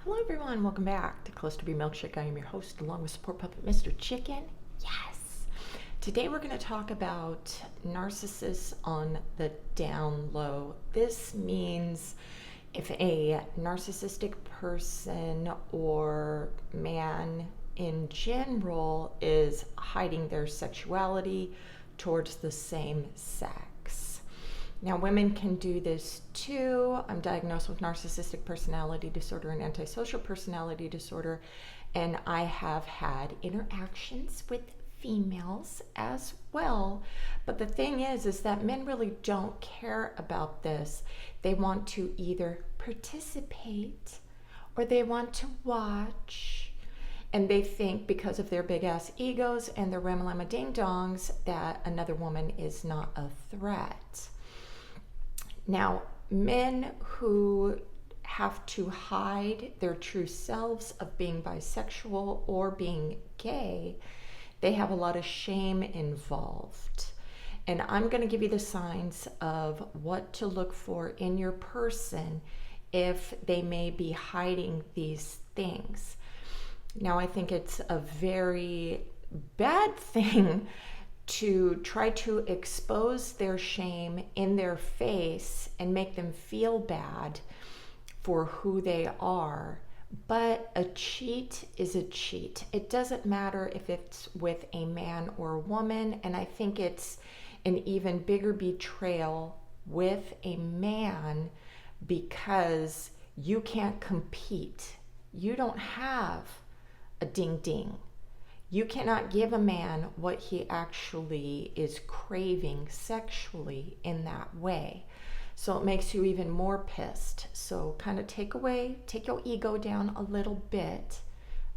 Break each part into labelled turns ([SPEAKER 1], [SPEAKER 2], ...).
[SPEAKER 1] Hello everyone, welcome back to Clusterbmilkshake. I am your host along with support puppet Mr. Chicken. Yes! Today we're going to talk about narcissists on the down low. This means if a narcissistic person or man in general is hiding their sexuality towards the same sex. Now, women can do this too. I'm diagnosed with narcissistic personality disorder and antisocial personality disorder, and I have had interactions with females as well. But the thing is that men really don't care about this. They want to either participate or they want to watch. And they think because of their big ass egos and their ramalama ding dongs that another woman is not a threat. Now, men who have to hide their true selves of being bisexual or being gay, they have a lot of shame involved. And I'm going to give you the signs of what to look for in your person if they may be hiding these things. Now, I think it's a very bad thing to try to expose their shame in their face and make them feel bad for who they are. But a cheat is a cheat. It doesn't matter if it's with a man or a woman, and I think it's an even bigger betrayal with a man because you can't compete. You don't have a ding ding. You cannot give a man what he actually is craving sexually in that way. So it makes you even more pissed. So kind of take your ego down a little bit.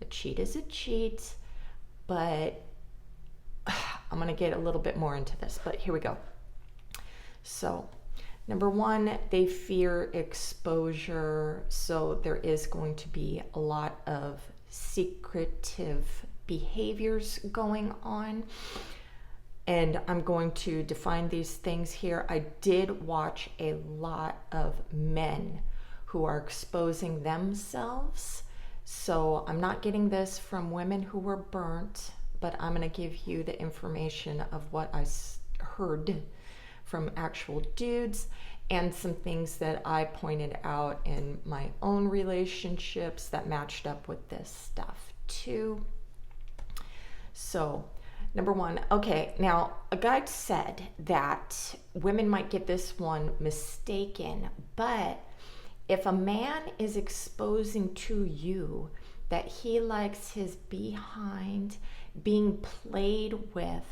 [SPEAKER 1] A cheat is a cheat, but I'm going to get a little bit more into this, but here we go. So number one, they fear exposure. So there is going to be a lot of secretive behaviors going on, and I'm going to define these things here. I did watch a lot of men who are exposing themselves, so I'm not getting this from women who were burnt, but I'm going to give you the information of what I heard from actual dudes and some things that I pointed out in my own relationships that matched up with this stuff too. So, number one, okay, now a guide said that women might get this one mistaken, but if a man is exposing to you that he likes his behind being played with,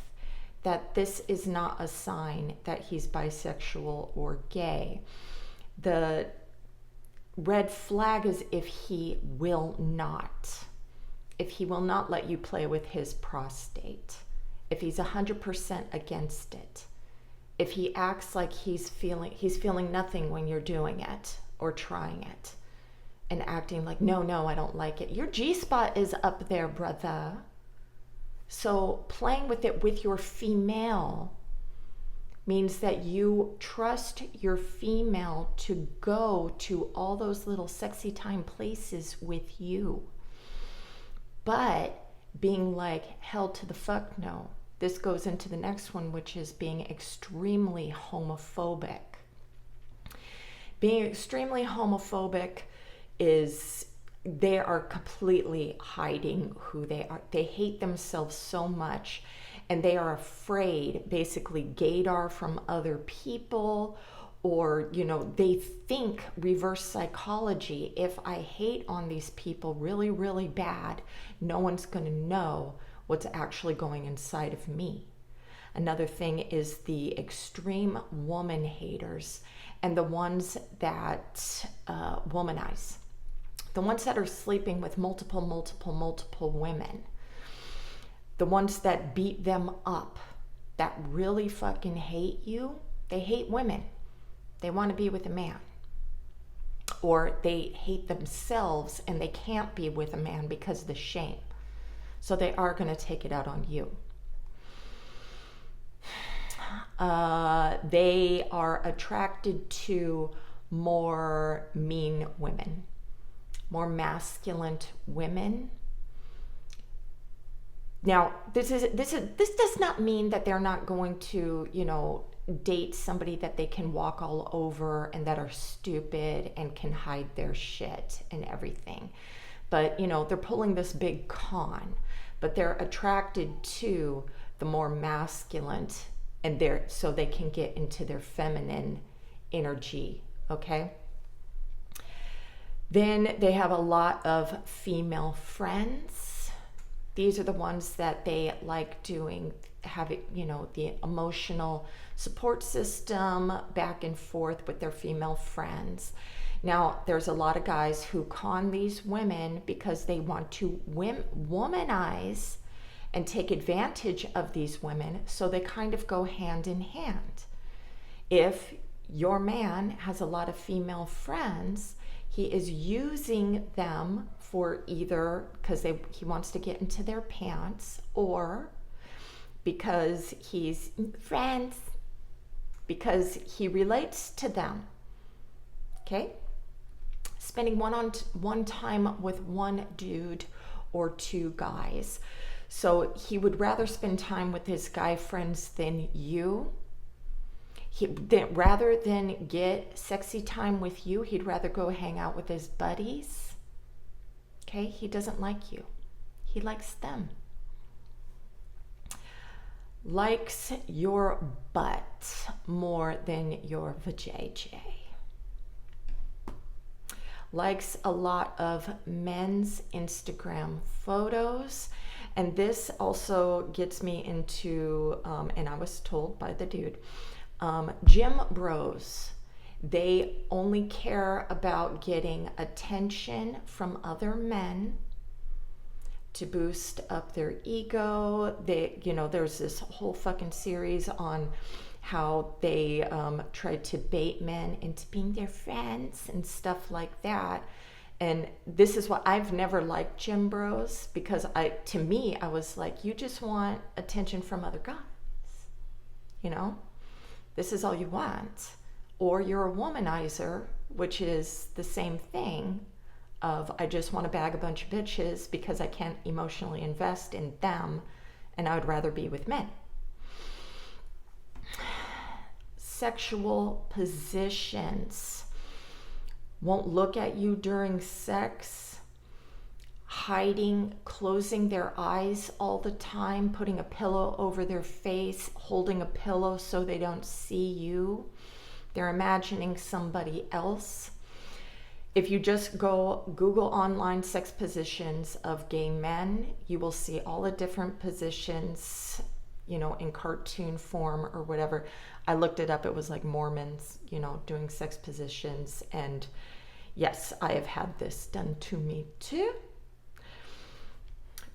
[SPEAKER 1] that this is not a sign that he's bisexual or gay. The red flag is if he will not let you play with his prostate, if he's 100% against it, if he acts like he's feeling nothing when you're doing it or trying it and acting like, no, I don't like it. Your G-spot is up there, brother. So playing with it with your female means that you trust your female to go to all those little sexy time places with you. But being like, hell to the fuck no. This goes into the next one, which is being extremely homophobic. Being extremely homophobic is they are completely hiding who they are. They hate themselves so much, and they are afraid, basically gaydar from other people, or, they think reverse psychology. If I hate on these people really, really bad, no one's going to know what's actually going inside of me. Another thing is the extreme woman haters and the ones that womanize. The ones that are sleeping with multiple women. The ones that beat them up, that really fucking hate you. They hate women. They want to be with a man. Or they hate themselves and they can't be with a man because of the shame. So they are going to take it out on you. They are attracted to more mean women. more masculine women. Now, this does not mean that they're not going to, date somebody that they can walk all over and that are stupid and can hide their shit and everything. But, they're pulling this big con, but they're attracted to the more masculine, and so they can get into their feminine energy, okay? Then they have a lot of female friends. These are the ones that they like doing, having, the emotional support system back and forth with their female friends. Now, there's a lot of guys who con these women because they want to womanize and take advantage of these women, so they kind of go hand in hand. If your man has a lot of female friends, he is using them for either because he wants to get into their pants, or because he's friends, because he relates to them. Okay? Spending one time with one dude or two guys. So he would rather spend time with his guy friends than you. Rather than get sexy time with you, he'd rather go hang out with his buddies. Okay? He doesn't like you. He likes them. Likes your butt more than your vajayjay. Likes a lot of men's Instagram photos. And this also gets me into, and I was told by the dude, gym bros. They only care about getting attention from other men to boost up their ego. There's this whole fucking series on how they try to bait men into being their friends and stuff like that. And this is what I've never liked gym bros, because to me, I was like, you just want attention from other guys. This is all you want. Or you're a womanizer, which is the same thing of, I just want to bag a bunch of bitches because I can't emotionally invest in them, and I would rather be with men. Sexual positions. Won't look at you during sex, hiding, closing their eyes all the time, putting a pillow over their face, holding a pillow so they don't see you. They're imagining somebody else. If you just go Google online sex positions of gay men, you will see all the different positions, in cartoon form or whatever. I looked it up. It was like Mormons, doing sex positions. And yes, I have had this done to me too.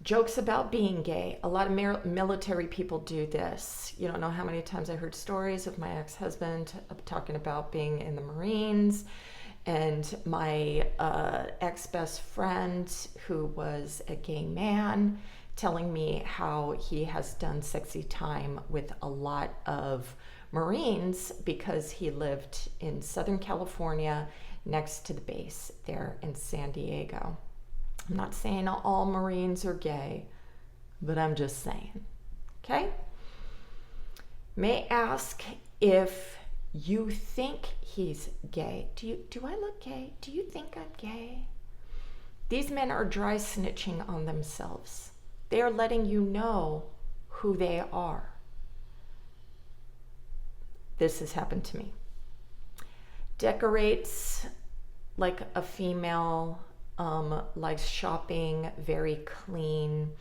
[SPEAKER 1] Jokes about being gay. A lot of military people do this. You don't know how many times I heard stories of my ex-husband talking about being in the Marines, and my ex-best friend who was a gay man telling me how he has done sexy time with a lot of Marines because he lived in Southern California next to the base there in San Diego. I'm not saying all Marines are gay, but I'm just saying. Okay? May ask if you think he's gay. Do I look gay? Do you think I'm gay? These men are dry snitching on themselves. They are letting you know who they are. This has happened to me. Decorates like a female, likes shopping, very clean.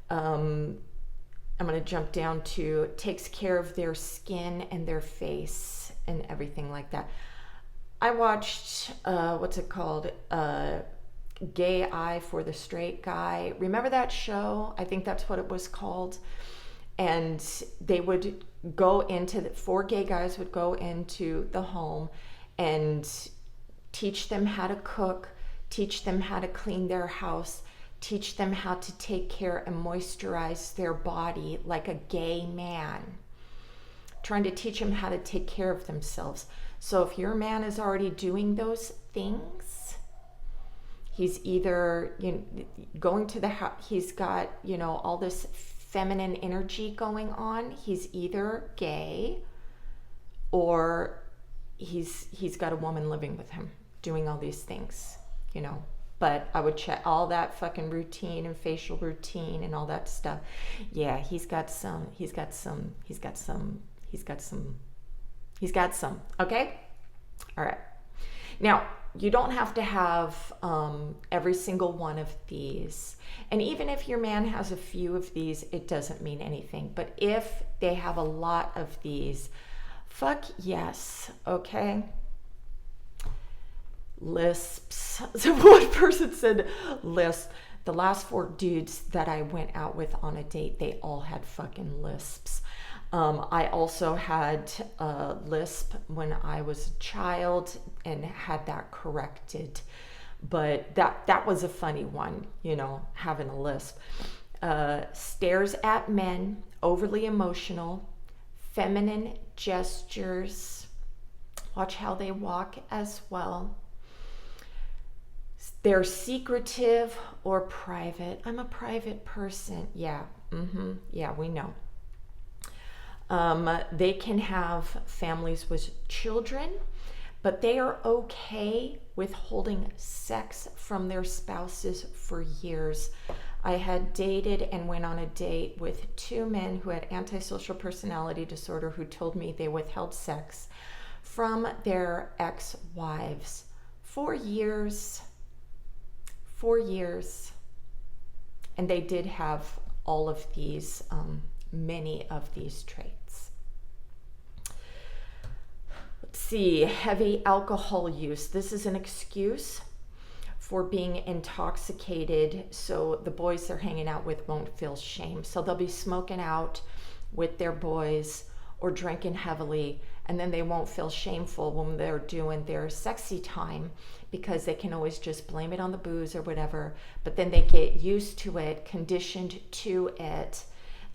[SPEAKER 1] I'm going to jump down to takes care of their skin and their face and everything like that. I watched, what's it called? Gay Eye for the Straight Guy. Remember that show? I think that's what it was called. And they would go into, 4 gay guys would go into the home and teach them how to cook, teach them how to clean their house, teach them how to take care and moisturize their body like a gay man. Trying to teach them how to take care of themselves. So if your man is already doing those things, He's either, going to the house, he's got, all this feminine energy going on. He's either gay or he's got a woman living with him doing all these things, But I would check all that fucking routine and facial routine and all that stuff. Yeah, he's got some, okay? All right. Now, you don't have to have every single one of these. And even if your man has a few of these, it doesn't mean anything. But if they have a lot of these, fuck yes, okay? Lisps. So one person said lisp. The last 4 dudes that I went out with on a date, they all had fucking lisps. I also had a lisp when I was a child and had that corrected. But that was a funny one, having a lisp. Stares at men, overly emotional, feminine gestures. Watch how they walk as well. They're secretive or private. I'm a private person. Yeah, yeah, we know. They can have families with children, but they are okay with holding sex from their spouses for years. I had dated and went on a date with 2 men who had antisocial personality disorder who told me they withheld sex from their ex-wives. 4 years. 4 years. And they did have all of these, many of these traits. Let's see, heavy alcohol use. This is an excuse for being intoxicated so the boys they're hanging out with won't feel shame. So they'll be smoking out with their boys or drinking heavily, and then they won't feel shameful when they're doing their sexy time because they can always just blame it on the booze or whatever. But then they get used to it, conditioned to it.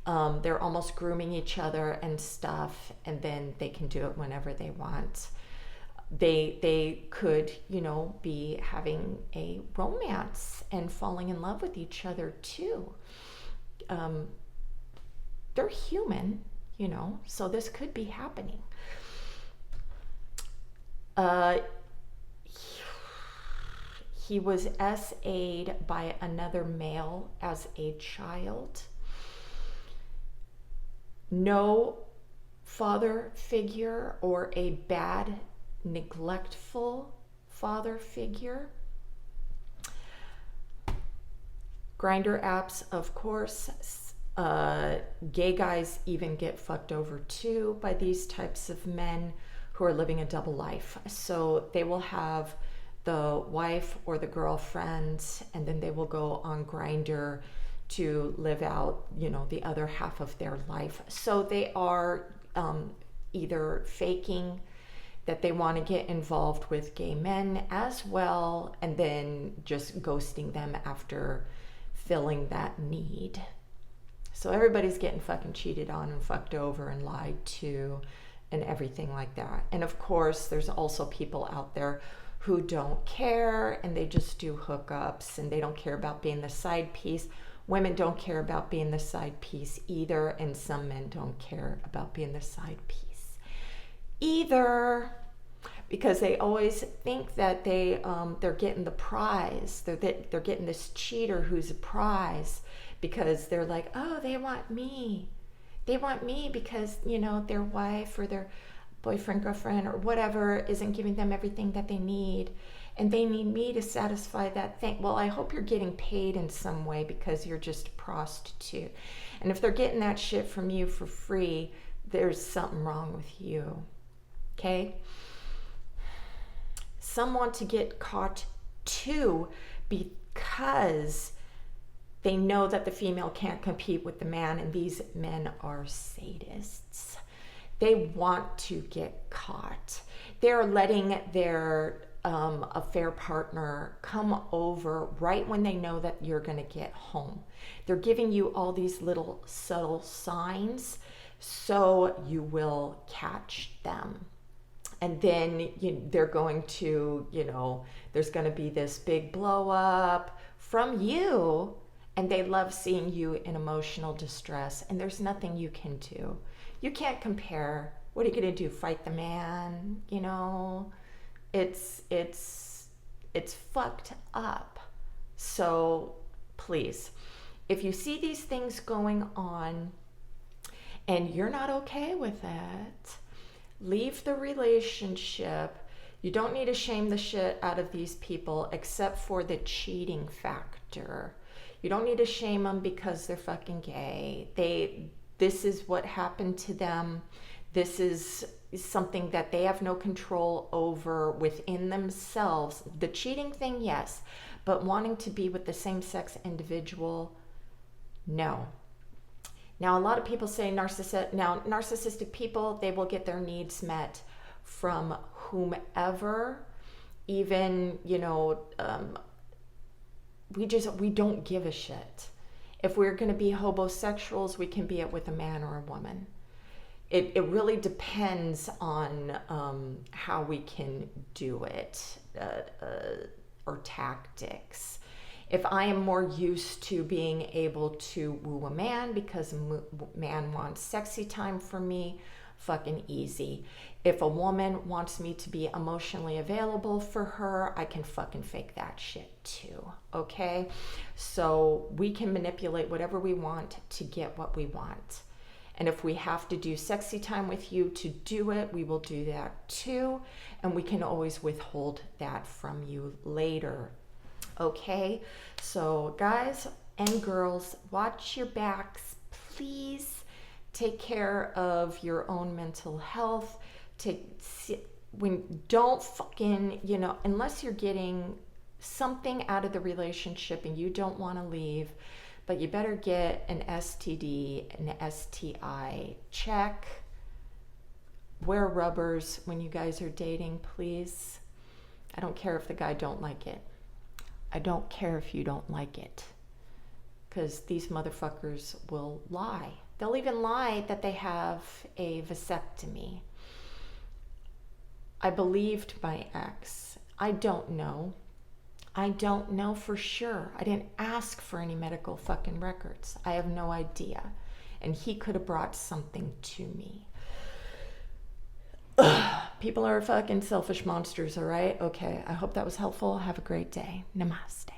[SPEAKER 1] They're almost grooming each other and stuff, and then they can do it whenever they want. They could, be having a romance and falling in love with each other too. They're human, so this could be happening. He was SA'd by another male as a child. No father figure or a bad, neglectful father figure. Grindr apps, of course. Gay guys even get fucked over too by these types of men who are living a double life. So they will have the wife or the girlfriend, and then they will go on Grindr to live out, the other half of their life. So they are either faking that they want to get involved with gay men as well, and then just ghosting them after filling that need. So everybody's getting fucking cheated on and fucked over and lied to and everything like that. And of course, there's also people out there who don't care and they just do hookups and they don't care about being the side piece. Women don't care about being the side piece either, and some men don't care about being the side piece either, because they always think that they're getting the prize. They're getting this cheater who's a prize, because they're like, oh, they want me. They want me because, their wife or their boyfriend, girlfriend, or whatever isn't giving them everything that they need. And they need me to satisfy that thing. Well, I hope you're getting paid in some way because you're just a prostitute. And if they're getting that shit from you for free, there's something wrong with you. Okay? Some want to get caught too because they know that the female can't compete with the man, and these men are sadists. They want to get caught. They're letting their affair partner come over right when they know that you're going to get home. They're giving you all these little subtle signs so you will catch them. And then they're going to, there's going to be this big blow up from you, and they love seeing you in emotional distress, and there's nothing you can do. You can't compare. What are you going to do? Fight the man? It's fucked up. So please, if you see these things going on and you're not okay with it, leave the relationship. You don't need to shame the shit out of these people except for the cheating factor. You don't need to shame them because they're fucking gay. This is what happened to them. This is something that they have no control over within themselves. The cheating thing, yes, but wanting to be with the same-sex individual, no. Now, a lot of people say narcissistic people, they will get their needs met from whomever, even, we don't give a shit. If we're going to be homosexuals, we can be it with a man or a woman. It really depends on how we can do it, or tactics. If I am more used to being able to woo a man because man wants sexy time from me, fucking easy. If a woman wants me to be emotionally available for her, I can fucking fake that shit too, okay? So we can manipulate whatever we want to get what we want. And if we have to do sexy time with you to do it, we will do that too. And we can always withhold that from you later. Okay? So guys and girls, watch your backs, please. Take care of your own mental health. Don't fucking, unless you're getting something out of the relationship and you don't want to leave, but you better get an STD, an STI check. Wear rubbers when you guys are dating, please. I don't care if the guy don't like it. I don't care if you don't like it. Because these motherfuckers will lie. They'll even lie that they have a vasectomy. I believed my ex. I don't know. I don't know for sure. I didn't ask for any medical fucking records. I have no idea. And he could have brought something to me. People are fucking selfish monsters, all right? Okay, I hope that was helpful. Have a great day. Namaste.